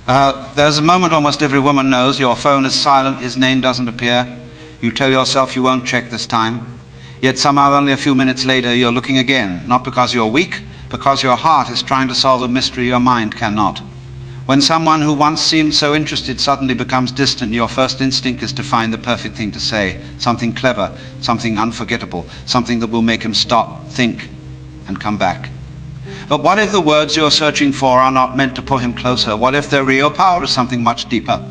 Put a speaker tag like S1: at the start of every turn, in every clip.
S1: There's a moment almost every woman knows. Your phone is silent, his name doesn't appear. You tell yourself you won't check this time. Yet somehow only a few minutes later you're looking again, not because you're weak, because your heart is trying to solve a mystery your mind cannot. When someone who once seemed so interested suddenly becomes distant, your first instinct is to find the perfect thing to say, something clever, something unforgettable, something that will make him stop, think, and come back. But what if the words you're searching for are not meant to pull him closer? What if their real power is something much deeper?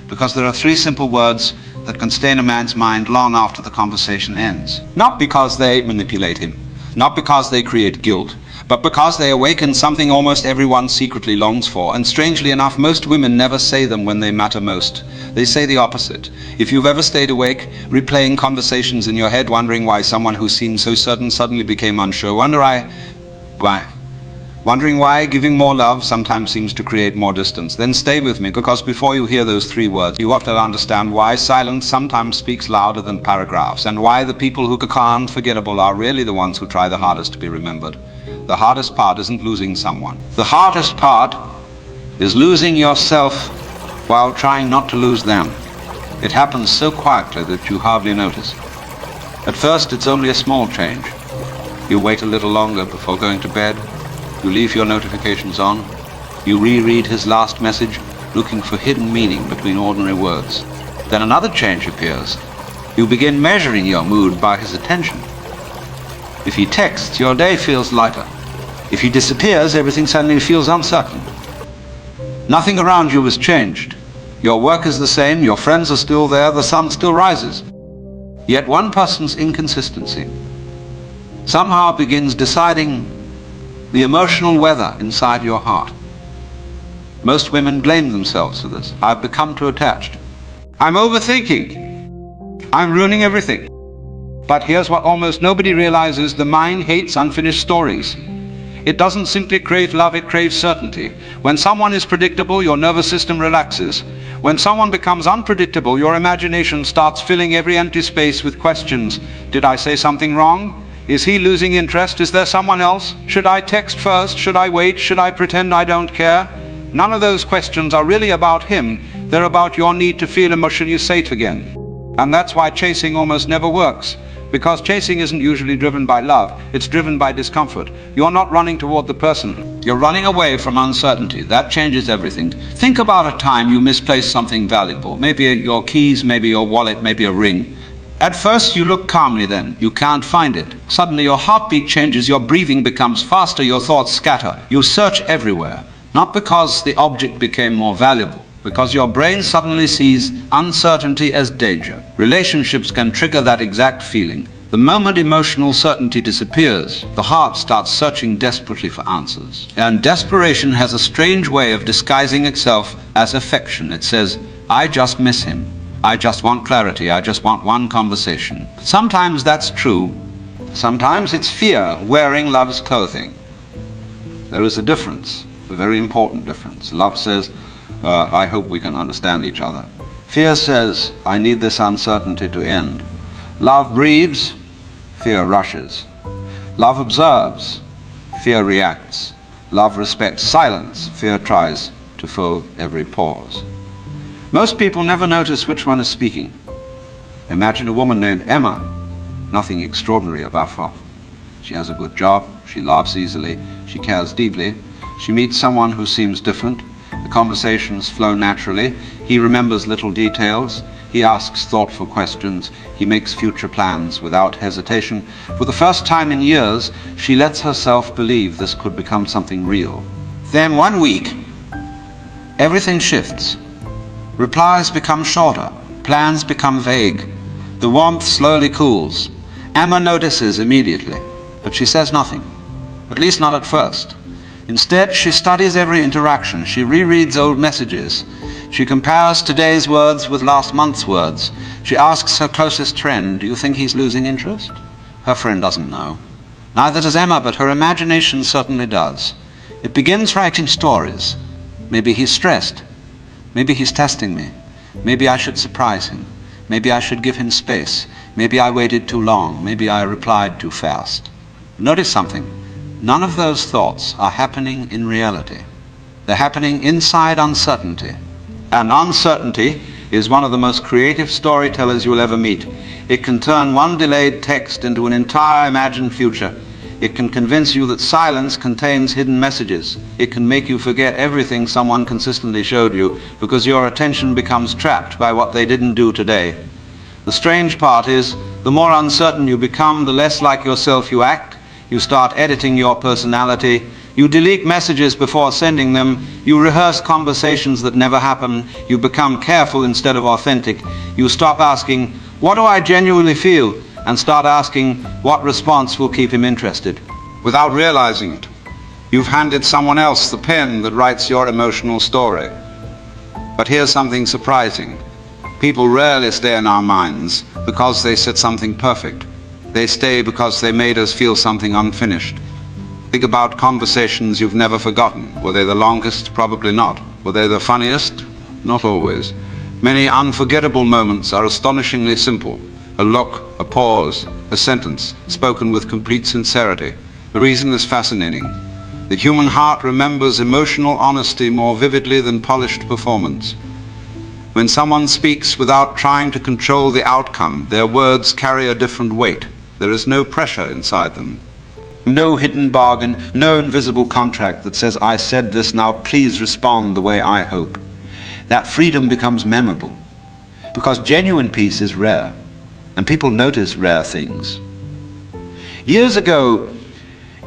S1: Because there are three simple words that can stay in a man's mind long after the conversation ends. Not because they manipulate him, not because they create guilt, but because they awaken something almost everyone secretly longs for. And strangely enough, most women never say them when they matter most. They say the opposite. If you've ever stayed awake, replaying conversations in your head, wondering why someone who seemed so certain suddenly became unsure, wondering why giving more love sometimes seems to create more distance, then stay with me, because before you hear those three words, you have to understand why silence sometimes speaks louder than paragraphs, and why the people who are unforgettable are really the ones who try the hardest to be remembered. The hardest part isn't losing someone. The hardest part is losing yourself while trying not to lose them. It happens so quietly that you hardly notice. At first, it's only a small change. You wait a little longer before going to bed. You leave your notifications on. You reread his last message, looking for hidden meaning between ordinary words. Then another change appears. You begin measuring your mood by his attention. If he texts, your day feels lighter. If he disappears, everything suddenly feels uncertain. Nothing around you has changed. Your work is the same, your friends are still there, the sun still rises. Yet one person's inconsistency somehow begins deciding the emotional weather inside your heart. Most women blame themselves for this. I've become too attached. I'm overthinking. I'm ruining everything. But here's what almost nobody realizes: the mind hates unfinished stories. It doesn't simply crave love, it craves certainty. When someone is predictable, your nervous system relaxes. When someone becomes unpredictable, your imagination starts filling every empty space with questions. Did I say something wrong? Is he losing interest? Is there someone else? Should I text first? Should I wait? Should I pretend I don't care? None of those questions are really about him. They're about your need to feel emotionally safe again. And that's why chasing almost never works. Because chasing isn't usually driven by love, it's driven by discomfort. You're not running toward the person. You're running away from uncertainty. That changes everything. Think about a time you misplaced something valuable. Maybe your keys, maybe your wallet, maybe a ring. At first you look calmly, then you can't find it. Suddenly your heartbeat changes, your breathing becomes faster, your thoughts scatter. You search everywhere, not because the object became more valuable, because your brain suddenly sees uncertainty as danger. Relationships can trigger that exact feeling. The moment emotional certainty disappears, the heart starts searching desperately for answers. And desperation has a strange way of disguising itself as affection. It says, I just miss him. I just want clarity. I just want one conversation. Sometimes that's true. Sometimes it's fear wearing love's clothing. There is a difference, a very important difference. Love says, I hope we can understand each other. Fear says, I need this uncertainty to end. Love breathes, fear rushes. Love observes, fear reacts. Love respects silence, fear tries to fill every pause. Most people never notice which one is speaking. Imagine a woman named Emma. Nothing extraordinary about her. She has a good job, she laughs easily, she cares deeply. She meets someone who seems different. The conversations flow naturally. He remembers little details. He asks thoughtful questions. He makes future plans without hesitation. For the first time in years, she lets herself believe this could become something real. Then one week, everything shifts. Replies become shorter. Plans become vague. The warmth slowly cools. Emma notices immediately, but she says nothing. At least not at first. Instead, she studies every interaction. She rereads old messages. She compares today's words with last month's words. She asks her closest friend, do you think he's losing interest? Her friend doesn't know. Neither does Emma, but her imagination certainly does. It begins writing stories. Maybe he's stressed. Maybe he's testing me. Maybe I should surprise him. Maybe I should give him space. Maybe I waited too long. Maybe I replied too fast. Notice something. None of those thoughts are happening in reality. They're happening inside uncertainty. And uncertainty is one of the most creative storytellers you will ever meet. It can turn one delayed text into an entire imagined future. It can convince you that silence contains hidden messages. It can make you forget everything someone consistently showed you because your attention becomes trapped by what they didn't do today. The strange part is, the more uncertain you become, the less like yourself you act. You start editing your personality. You delete messages before sending them. You rehearse conversations that never happen. You become careful instead of authentic. You stop asking, what do I genuinely feel? And start asking, what response will keep him interested? Without realizing it, you've handed someone else the pen that writes your emotional story. But here's something surprising. People rarely stay in our minds because they said something perfect. They stay because they made us feel something unfinished. Think about conversations you've never forgotten. Were they the longest? Probably not. Were they the funniest? Not always. Many unforgettable moments are astonishingly simple. A look, a pause, a sentence, spoken with complete sincerity. The reason is fascinating. The human heart remembers emotional honesty more vividly than polished performance. When someone speaks without trying to control the outcome, their words carry a different weight. There is no pressure inside them. No hidden bargain, no invisible contract that says, I said this, now please respond the way I hope. That freedom becomes memorable, because genuine peace is rare, and people notice rare things. Years ago,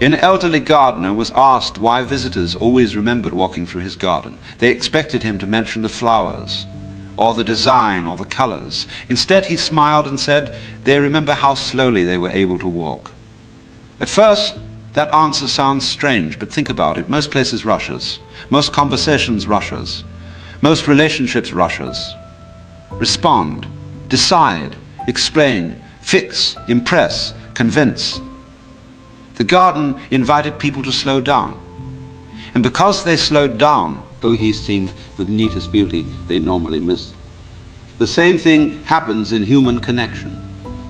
S1: an elderly gardener was asked why visitors always remembered walking through his garden. They expected him to mention the flowers, or the design, or the colors. Instead, he smiled and said, they remember how slowly they were able to walk. At first, that answer sounds strange, but think about it. Most places rush us. Most conversations rush us. Most relationships rush us. Respond, decide, explain, fix, impress, convince. The garden invited people to slow down. And because they slowed down, though he seemed the neatest beauty they normally miss. The same thing happens in human connection.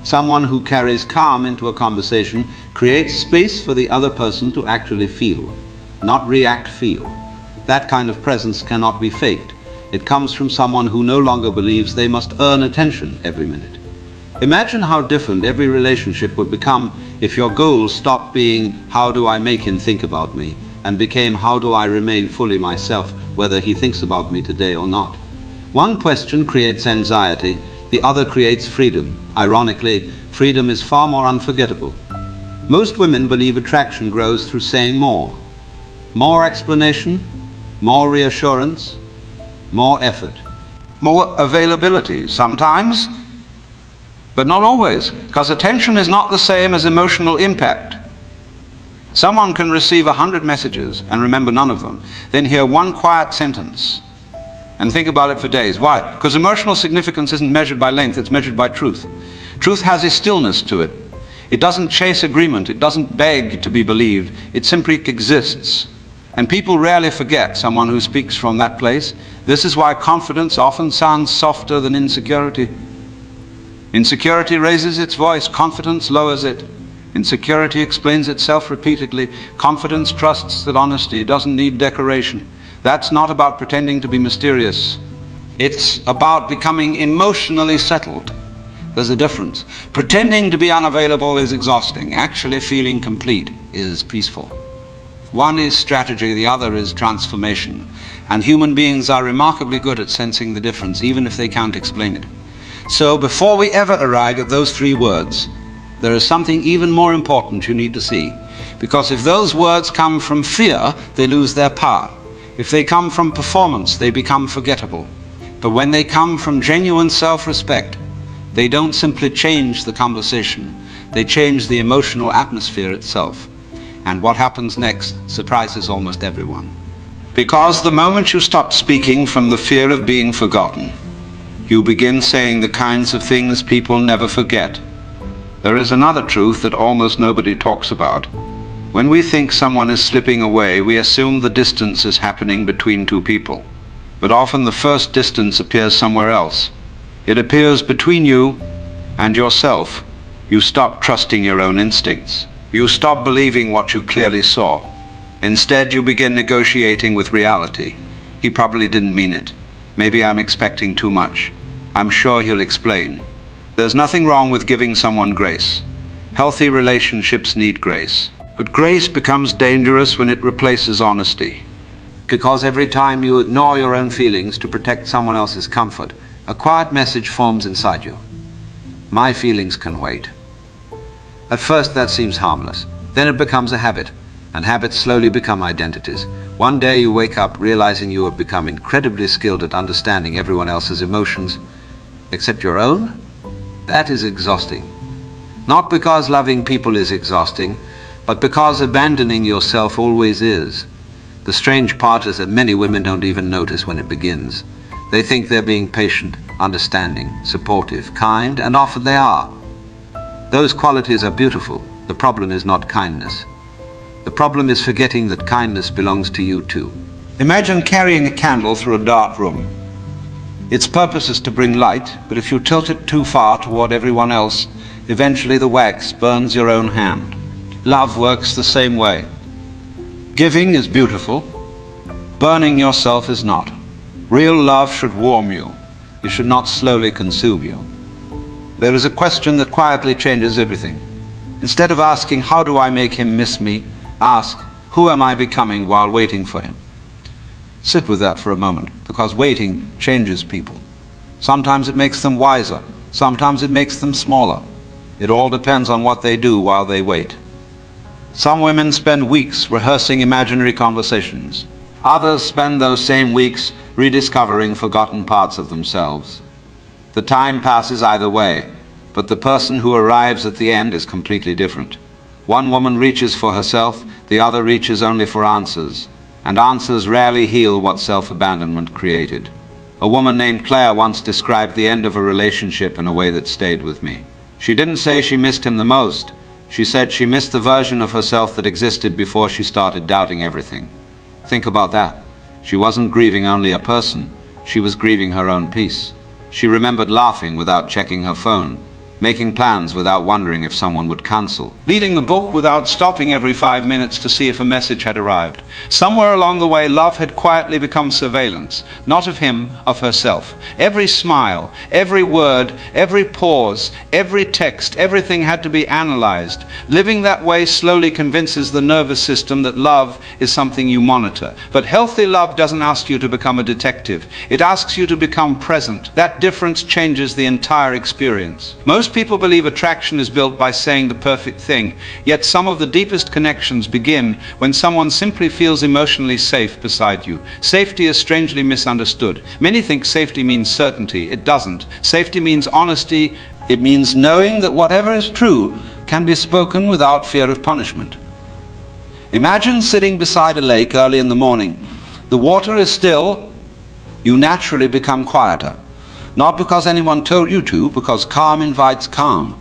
S1: Someone who carries calm into a conversation creates space for the other person to actually feel, not react, feel. That kind of presence cannot be faked. It comes from someone who no longer believes they must earn attention every minute. Imagine how different every relationship would become if your goal stopped being, how do I make him think about me, and became, how do I remain fully myself, whether he thinks about me today or not. One question creates anxiety, the other creates freedom. Ironically, freedom is far more unforgettable. Most women believe attraction grows through saying more. More explanation, more reassurance, more effort. More availability sometimes, but not always, because attention is not the same as emotional impact. Someone can receive 100 messages and remember none of them, then hear one quiet sentence and think about it for days. Why? Because emotional significance isn't measured by length, it's measured by truth. Truth has a stillness to it. It doesn't chase agreement, it doesn't beg to be believed, it simply exists. And people rarely forget someone who speaks from that place. This is why confidence often sounds softer than insecurity. Insecurity raises its voice, confidence lowers it. Insecurity explains itself repeatedly. Confidence trusts that honesty doesn't need decoration. That's not about pretending to be mysterious. It's about becoming emotionally settled. There's a difference. Pretending to be unavailable is exhausting. Actually feeling complete is peaceful. One is strategy, the other is transformation. And human beings are remarkably good at sensing the difference, even if they can't explain it. So before we ever arrive at those three words, there is something even more important you need to see. Because if those words come from fear, they lose their power. If they come from performance, they become forgettable. But when they come from genuine self-respect, they don't simply change the conversation, they change the emotional atmosphere itself. And what happens next surprises almost everyone. Because the moment you stop speaking from the fear of being forgotten, you begin saying the kinds of things people never forget. There is another truth that almost nobody talks about. When we think someone is slipping away, we assume the distance is happening between two people. But often the first distance appears somewhere else. It appears between you and yourself. You stop trusting your own instincts. You stop believing what you clearly saw. Instead, you begin negotiating with reality. He probably didn't mean it. Maybe I'm expecting too much. I'm sure he'll explain. There's nothing wrong with giving someone grace. Healthy relationships need grace. But grace becomes dangerous when it replaces honesty. Because every time you ignore your own feelings to protect someone else's comfort, a quiet message forms inside you. My feelings can wait. At first that seems harmless. Then it becomes a habit, and habits slowly become identities. One day you wake up realizing you have become incredibly skilled at understanding everyone else's emotions, except your own. That is exhausting. Not because loving people is exhausting, but because abandoning yourself always is. The strange part is that many women don't even notice when it begins. They think they're being patient, understanding, supportive, kind, and often they are. Those qualities are beautiful. The problem is not kindness. The problem is forgetting that kindness belongs to you too. Imagine carrying a candle through a dark room. Its purpose is to bring light, but if you tilt it too far toward everyone else, eventually the wax burns your own hand. Love works the same way. Giving is beautiful. Burning yourself is not. Real love should warm you. It should not slowly consume you. There is a question that quietly changes everything. Instead of asking, how do I make him miss me? Ask, who am I becoming while waiting for him? Sit with that for a moment, because waiting changes people. Sometimes it makes them wiser. Sometimes it makes them smaller. It all depends on what they do while they wait. Some women spend weeks rehearsing imaginary conversations. Others spend those same weeks rediscovering forgotten parts of themselves. The time passes either way, but the person who arrives at the end is completely different. One woman reaches for herself, the other reaches only for answers, and answers rarely heal what self-abandonment created. A woman named Claire once described the end of a relationship in a way that stayed with me. She didn't say she missed him the most. She said she missed the version of herself that existed before she started doubting everything. Think about that. She wasn't grieving only a person. She was grieving her own peace. She remembered laughing without checking her phone, making plans without wondering if someone would cancel, reading the book without stopping every 5 minutes to see if a message had arrived. Somewhere along the way, love had quietly become surveillance, not of him, of herself. Every smile, every word, every pause, every text, everything had to be analyzed. Living that way slowly convinces the nervous system that love is something you monitor. But healthy love doesn't ask you to become a detective. It asks you to become present. That difference changes the entire experience. Most people believe attraction is built by saying the perfect thing, yet some of the deepest connections begin when someone simply feels emotionally safe beside you. Safety is strangely misunderstood. Many think safety means certainty. It doesn't. Safety means honesty. It means knowing that whatever is true can be spoken without fear of punishment. Imagine sitting beside a lake early in the morning. The water is still. You naturally become quieter. Not because anyone told you to, because calm invites calm.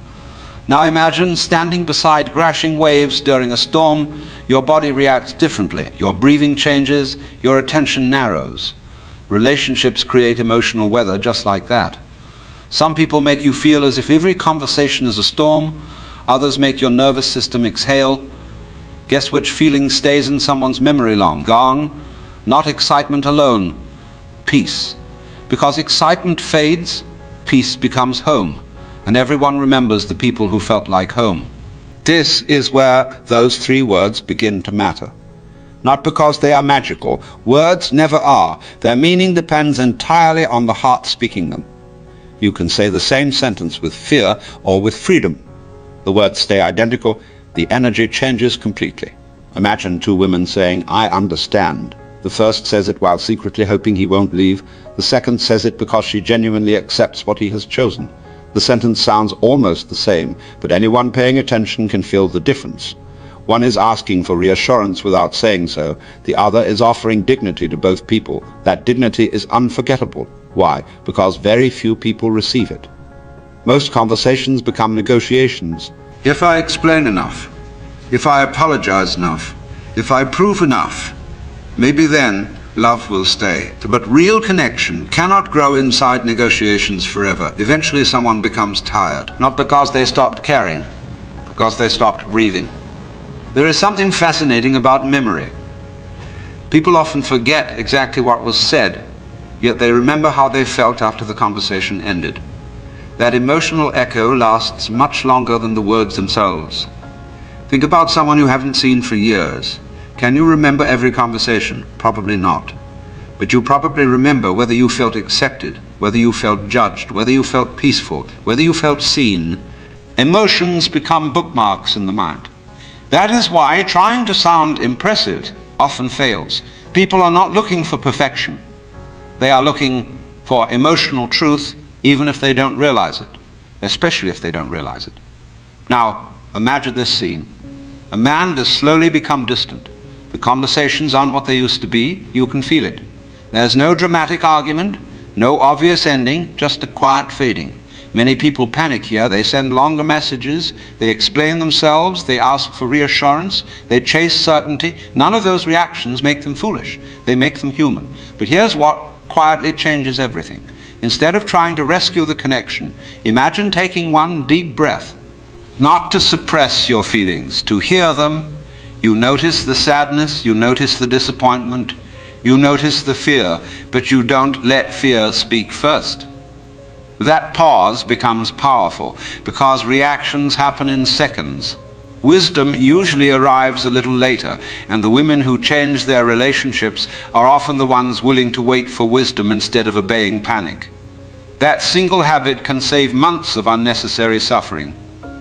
S1: Now imagine standing beside crashing waves during a storm. Your body reacts differently. Your breathing changes, your attention narrows. Relationships create emotional weather just like that. Some people make you feel as if every conversation is a storm. Others make your nervous system exhale. Guess which feeling stays in someone's memory long? Gone. Not excitement alone. Peace. Because excitement fades, peace becomes home, and everyone remembers the people who felt like home. This is where those 3 words begin to matter. Not because they are magical. Words never are. Their meaning depends entirely on the heart speaking them. You can say the same sentence with fear or with freedom. The words stay identical. The energy changes completely. Imagine 2 women saying, I understand. The first says it while secretly hoping he won't leave. The second says it because she genuinely accepts what he has chosen. The sentence sounds almost the same, but anyone paying attention can feel the difference. One is asking for reassurance without saying so. The other is offering dignity to both people. That dignity is unforgettable. Why? Because very few people receive it. Most conversations become negotiations. If I explain enough, if I apologize enough, if I prove enough, maybe then love will stay. But real connection cannot grow inside negotiations forever. Eventually someone becomes tired. Not because they stopped caring, because they stopped breathing. There is something fascinating about memory. People often forget exactly what was said, yet they remember how they felt after the conversation ended. That emotional echo lasts much longer than the words themselves. Think about someone you haven't seen for years. Can you remember every conversation? Probably not. But you probably remember whether you felt accepted, whether you felt judged, whether you felt peaceful, whether you felt seen. Emotions become bookmarks in the mind. That is why trying to sound impressive often fails. People are not looking for perfection. They are looking for emotional truth, even if they don't realize it, especially if they don't realize it. Now, imagine this scene. A man has slowly become distant. The conversations aren't what they used to be. You can feel it. There's no dramatic argument, no obvious ending, just a quiet fading. Many people panic here. They send longer messages, they explain themselves, they ask for reassurance, they chase certainty. None of those reactions make them foolish. They make them human. But here's what quietly changes everything. Instead of trying to rescue the connection, imagine taking one deep breath, not to suppress your feelings, to hear them. You notice the sadness, you notice the disappointment, you notice the fear, but you don't let fear speak first. That pause becomes powerful because reactions happen in seconds. Wisdom usually arrives a little later, and the women who change their relationships are often the ones willing to wait for wisdom instead of obeying panic. That single habit can save months of unnecessary suffering.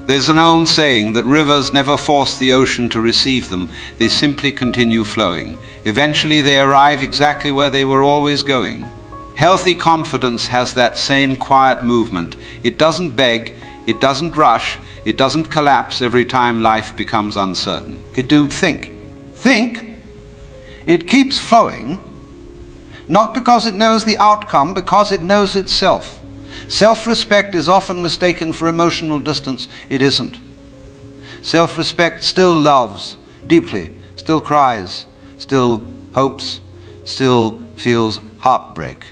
S1: There's an old saying that rivers never force the ocean to receive them, they simply continue flowing. Eventually they arrive exactly where they were always going. Healthy confidence has that same quiet movement. It doesn't beg, it doesn't rush, it doesn't collapse every time life becomes uncertain. It do think. Think? It keeps flowing, not because it knows the outcome, because it knows itself. Self-respect is often mistaken for emotional distance. It isn't. Self-respect still loves deeply, still cries, still hopes, still feels heartbreak.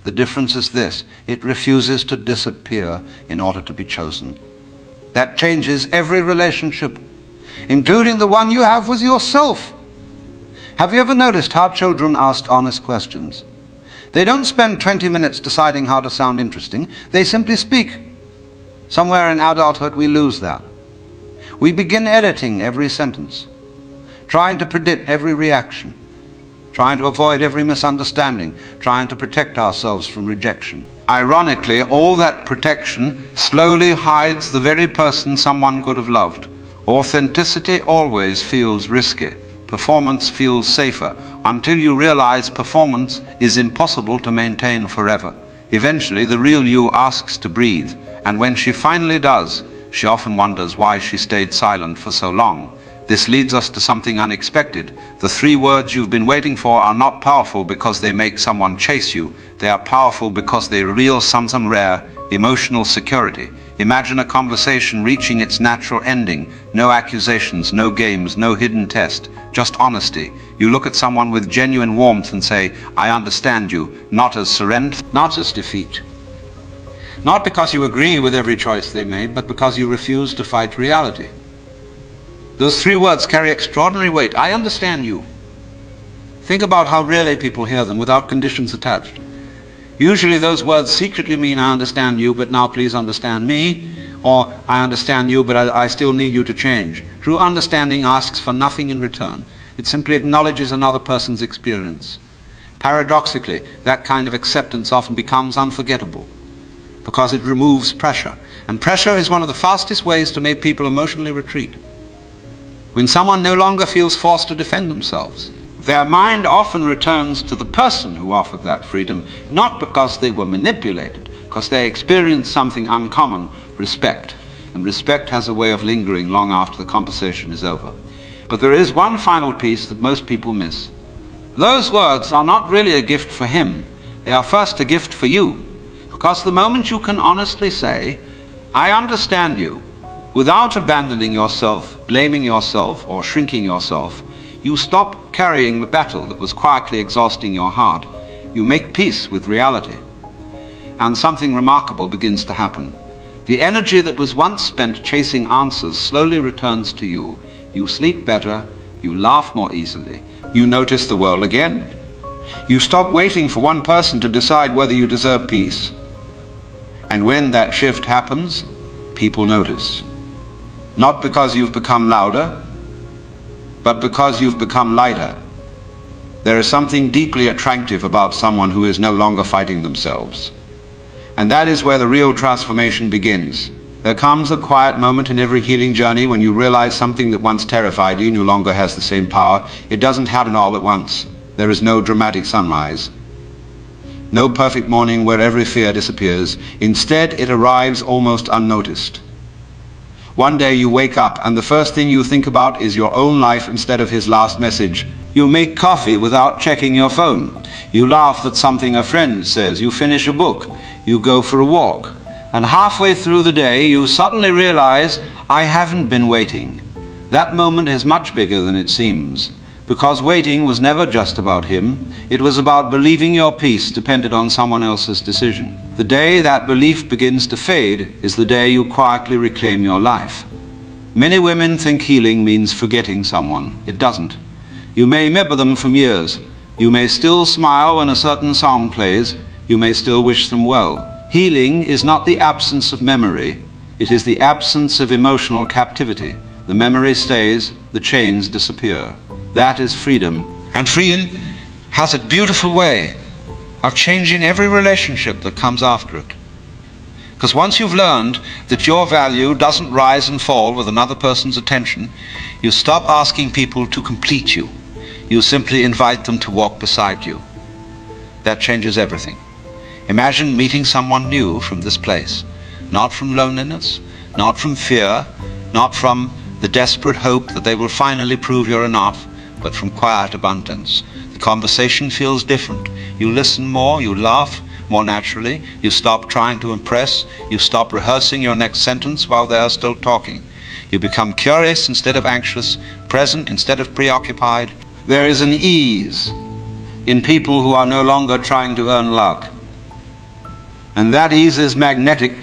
S1: The difference is this: it refuses to disappear in order to be chosen. That changes every relationship, including the one you have with yourself. Have you ever noticed how children ask honest questions? They don't spend 20 minutes deciding how to sound interesting. They simply speak. Somewhere in adulthood we lose that. We begin editing every sentence, trying to predict every reaction, trying to avoid every misunderstanding, trying to protect ourselves from rejection. Ironically, all that protection slowly hides the very person someone could have loved. Authenticity always feels risky. Performance feels safer, until you realize performance is impossible to maintain forever. Eventually, the real you asks to breathe, and when she finally does, she often wonders why she stayed silent for so long. This leads us to something unexpected. The 3 words you've been waiting for are not powerful because they make someone chase you. They are powerful because they reveal some rare emotional security. Imagine a conversation reaching its natural ending. No accusations, no games, no hidden test, just honesty. You look at someone with genuine warmth and say, "I understand you," not as surrender, not as defeat. Not because you agree with every choice they made, but because you refuse to fight reality. Those 3 words carry extraordinary weight. I understand you. Think about how rarely people hear them without conditions attached. Usually those words secretly mean, "I understand you, but now please understand me," or "I understand you, but I still need you to change." True understanding asks for nothing in return. It simply acknowledges another person's experience. Paradoxically, that kind of acceptance often becomes unforgettable because it removes pressure. And pressure is one of the fastest ways to make people emotionally retreat. When someone no longer feels forced to defend themselves, their mind often returns to the person who offered that freedom, not because they were manipulated, because they experienced something uncommon: respect. And respect has a way of lingering long after the conversation is over. But there is one final piece that most people miss. Those words are not really a gift for him. They are first a gift for you. Because the moment you can honestly say, "I understand you," without abandoning yourself, blaming yourself, or shrinking yourself, you stop carrying the battle that was quietly exhausting your heart. You make peace with reality. And something remarkable begins to happen. The energy that was once spent chasing answers slowly returns to you. You sleep better, you laugh more easily, You notice the world again. You stop waiting for one person to decide whether you deserve peace. And when that shift happens, people notice. Not because you've become louder, but because you've become lighter. There is something deeply attractive about someone who is no longer fighting themselves. And that is where the real transformation begins. There comes a quiet moment in every healing journey when you realize something that once terrified you no longer has the same power. It doesn't happen all at once. There is no dramatic sunrise, no perfect morning where every fear disappears. Instead, it arrives almost unnoticed. One day you wake up and the first thing you think about is your own life instead of his last message. You make coffee without checking your phone. You laugh at something a friend says. You finish a book. You go for a walk. And halfway through the day, you suddenly realize, I haven't been waiting. That moment is much bigger than it seems. Because waiting was never just about him. It was about believing your peace depended on someone else's decision. The day that belief begins to fade is the day you quietly reclaim your life. Many women think healing means forgetting someone. It doesn't. You may remember them from years. You may still smile when a certain song plays. You may still wish them well. Healing is not the absence of memory. It is the absence of emotional captivity. The memory stays, the chains disappear. That is freedom. And freedom has a beautiful way of changing every relationship that comes after it. Because once you've learned that your value doesn't rise and fall with another person's attention, you stop asking people to complete you. You simply invite them to walk beside you. That changes everything. Imagine meeting someone new from this place, not from loneliness, not from fear, not from the desperate hope that they will finally prove you're enough, but from quiet abundance. The conversation feels different. You listen more, you laugh more naturally, you stop trying to impress, you stop rehearsing your next sentence while they are still talking. You become curious instead of anxious, present instead of preoccupied. There is an ease in people who are no longer trying to earn love. And that ease is magnetic,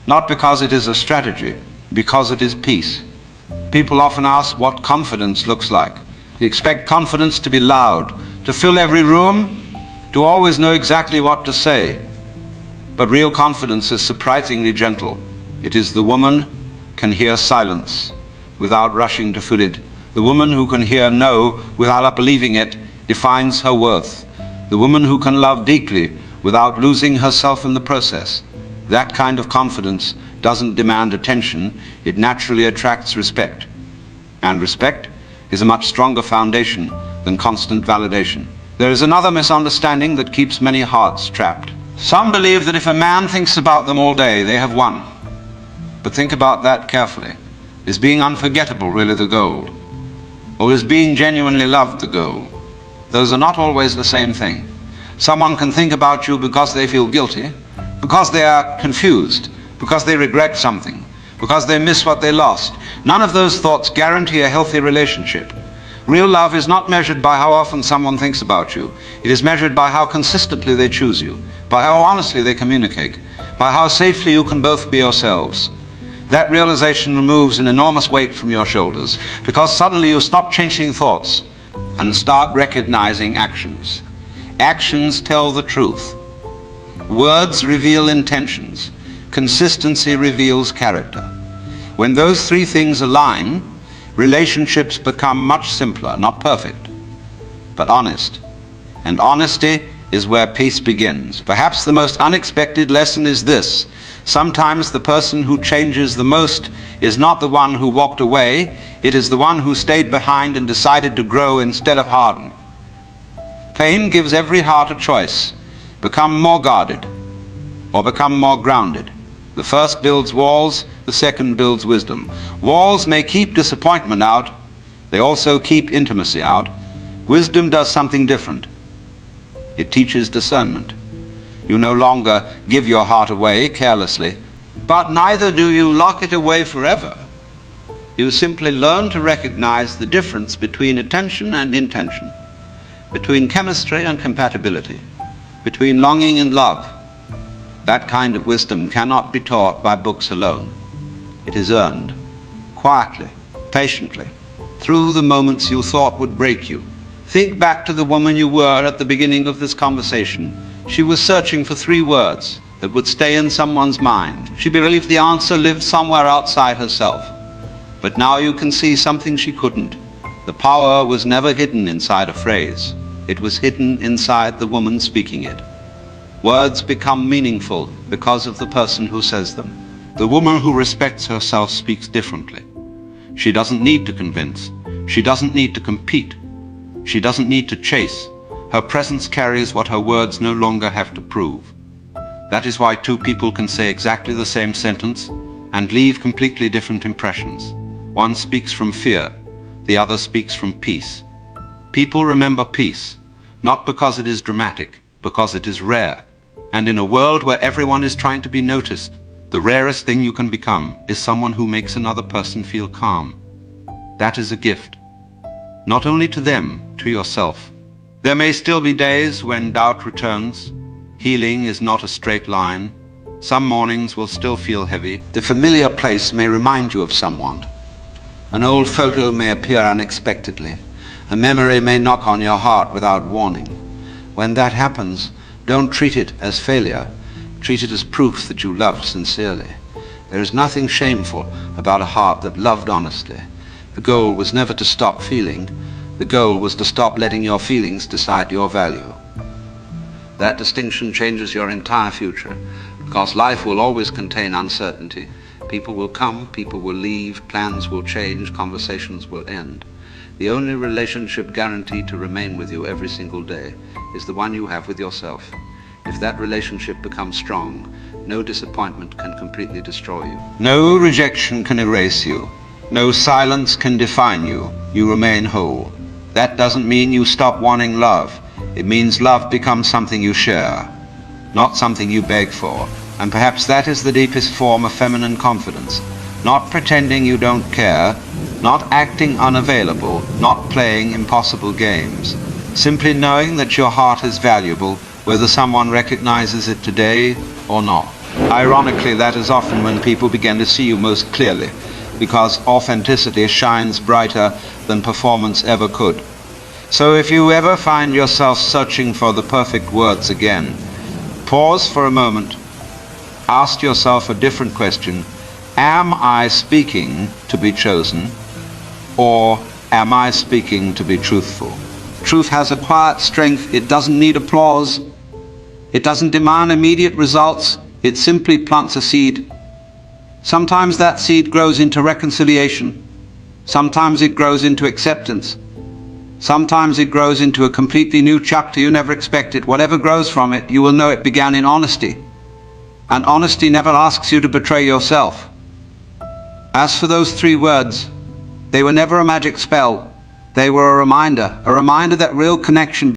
S1: not because it is a strategy, because it is peace. People often ask what confidence looks like. They expect confidence to be loud, to fill every room, to always know exactly what to say. But real confidence is surprisingly gentle. It is the woman can hear silence without rushing to fill it. The woman who can hear no without believing it defines her worth. The woman who can love deeply without losing herself in the process. That kind of confidence doesn't demand attention. It naturally attracts respect. And respect is a much stronger foundation than constant validation. There is another misunderstanding that keeps many hearts trapped. Some believe that if a man thinks about them all day, they have won. But think about that carefully. Is being unforgettable really the goal? Or is being genuinely loved the goal? Those are not always the same thing. Someone can think about you because they feel guilty, because they are confused, because they regret something, because they miss what they lost. None of those thoughts guarantee a healthy relationship. Real love is not measured by how often someone thinks about you. It is measured by how consistently they choose you, by how honestly they communicate, by how safely you can both be yourselves. That realization removes an enormous weight from your shoulders, because suddenly you stop chasing thoughts and start recognizing actions. Actions tell the truth. Words reveal intentions. Consistency reveals character. When those three things align, relationships become much simpler, not perfect, but honest. And honesty is where peace begins. Perhaps the most unexpected lesson is this: sometimes the person who changes the most is not the one who walked away, it is the one who stayed behind and decided to grow instead of harden. Pain gives every heart a choice: become more guarded or become more grounded. The first builds walls, the second builds wisdom. Walls may keep disappointment out, they also keep intimacy out. Wisdom does something different. It teaches discernment. You no longer give your heart away carelessly, but neither do you lock it away forever. You simply learn to recognize the difference between attention and intention, between chemistry and compatibility, between longing and love. That kind of wisdom cannot be taught by books alone. It is earned, quietly, patiently, through the moments you thought would break you, Think back to the woman you were at the beginning of this conversation. She was searching for 3 words that would stay in someone's mind. She believed the answer lived somewhere outside herself. But now you can see something she couldn't. The power was never hidden inside a phrase. It was hidden inside the woman speaking it. Words become meaningful because of the person who says them. The woman who respects herself speaks differently. She doesn't need to convince. She doesn't need to compete. She doesn't need to chase. Her presence carries what her words no longer have to prove. That is why 2 people can say exactly the same sentence and leave completely different impressions. One speaks from fear, the other speaks from peace. People remember peace, not because it is dramatic, because it is rare. And in a world where everyone is trying to be noticed, the rarest thing you can become is someone who makes another person feel calm. That is a gift. Not only to them, to yourself. There may still be days when doubt returns. Healing is not a straight line. Some mornings will still feel heavy. The familiar place may remind you of someone. An old photo may appear unexpectedly. A memory may knock on your heart without warning. When that happens, don't treat it as failure. Treat it as proof that you loved sincerely. There is nothing shameful about a heart that loved honestly. The goal was never to stop feeling. The goal was to stop letting your feelings decide your value. That distinction changes your entire future, because life will always contain uncertainty. People will come, people will leave, plans will change, conversations will end. The only relationship guaranteed to remain with you every single day is the one you have with yourself. If that relationship becomes strong, no disappointment can completely destroy you. No rejection can erase you. No silence can define you. You remain whole. That doesn't mean you stop wanting love. It means love becomes something you share, not something you beg for. And perhaps that is the deepest form of feminine confidence. Not pretending you don't care, not acting unavailable, not playing impossible games. Simply knowing that your heart is valuable, whether someone recognizes it today or not. Ironically, that is often when people begin to see you most clearly, because authenticity shines brighter than performance ever could. So if you ever find yourself searching for the perfect words again, pause for a moment. Ask yourself a different question. Am I speaking to be chosen, or am I speaking to be truthful? Truth has a quiet strength. It doesn't need applause. It doesn't demand immediate results. It simply plants a seed. Sometimes that seed grows into reconciliation. Sometimes it grows into acceptance. Sometimes it grows into a completely new chapter you never expected. Whatever grows from it, you will know it began in honesty. And honesty never asks you to betray yourself. As for those 3 words, they were never a magic spell. They were a reminder that real connection